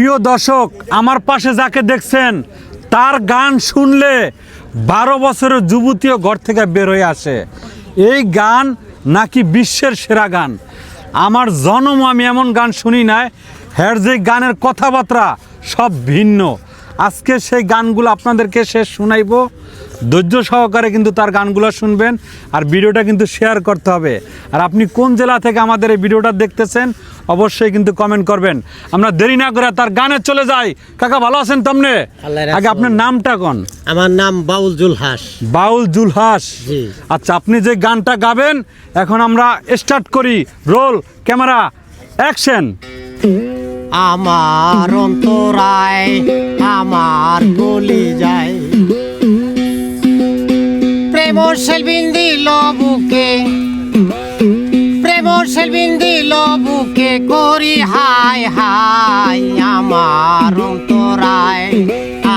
প্রিয় দর্শক, আমার পাশে যাকে দেখছেন তার গান শুনলে 12 বছরের যুবতীও ঘর থেকে বের হয়ে আসে। এই গান নাকি বিশ্বের সেরা গান। আমার জন্ম আমি এমন গান শুনি নাই। হ্যার যে গানের কথাবার্তা সব ভিন্ন। আজকে সেই গানগুলো আপনাদেরকে শেষ শুনাইব। ধৈর্য সহকারে কিন্তু তার গানগুলো শুনবেন, আর ভিডিওটা কিন্তু শেয়ার করতে হবে। আর আপনি কোন জেলা থেকে আমাদের এই ভিডিওটা দেখতেছেন অবশ্যই কিন্তু কমেন্ট করবেন। আমরা দেরি না করে তার গানে চলে যাই। কাকা ভালো আছেন তমনে? আগে আপনার নামটা কোন? আমার নাম বাউল জুলহাস। বাউল জুলহাস। জি। আচ্ছা, আপনি যে গানটা গাবেন এখন আমরা স্টার্ট করি। Roll camera action. আমার অন্তরায় আমার গলি যায়, প্রেম সেলবিন দিল বুকে, প্রেম সেলবিন দিল বুকে করি হাই হাই। আমার অন্তরায়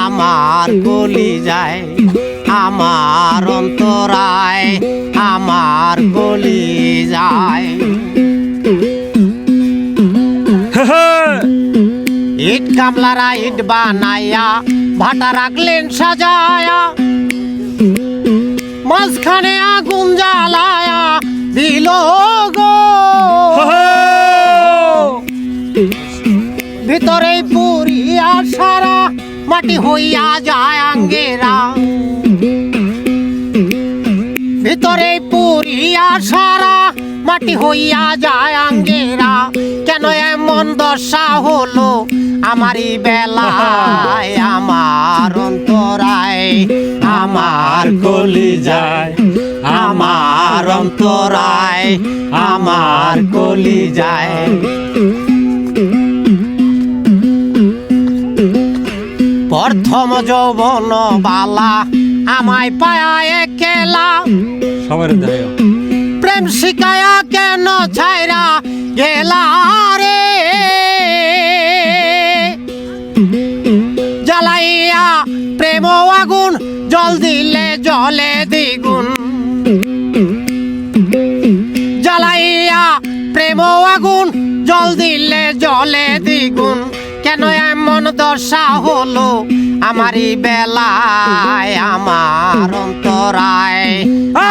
আমার গলি যায়, আমার অন্তরায় আমার গলি যায়। ইট কামলারা ইট বানাইয়া ভাটা রাখলেন সাজায়া, মাঝখানে আগুন জ্বালায়া দিল গো। ভিতরে পুরিয়া সারা মাটি হইয়া যায় আঙ্গেরা, ভিতরে পুরিয়া সারা মাটি হইয়া যায় আঙ্গেরা। কেন এমন দশা হলো আমারই বেলায়? আমার অন্তরায় আমার গলি যায়, আমার অন্তরায় আমার গলি যায়। প্রথম যৌবন বালা আমায় পায়া একেলা, সবার দেয় প্রেম শিকায়া কেন ছাইরা গেলা রে। জ্বালাইয়া প্রেম আগুন জল দিলে জলে দ্বিগুণ, জ্বালাইয়া প্রেম আগুন জল দিলে জলে দ্বিগুণ। কেন এমন দশা হলো আমারই বেলায়? আমার অন্তরায়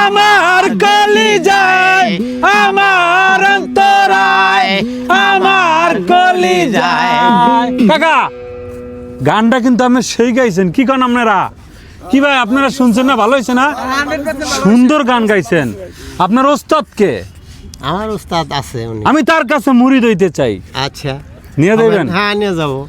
আমার কলি যায়, আমার অন্তরায় আমার কলি যায়। কাকা গানটা কিন্তু আপনি সেই গাইছেন, কি কন আপনারা? কি ভাই আপনারা শুনছেন না? ভালো হয়েছে না? সুন্দর গান গাইছেন। আপনার ওস্তাদ কে? আমার উস্তাদ আছে উনি। আমি তার কাছে মুরিদ হইতে চাই। আচ্ছা, নিয়ে দেবেন? হ্যাঁ নিয়ে যাবো।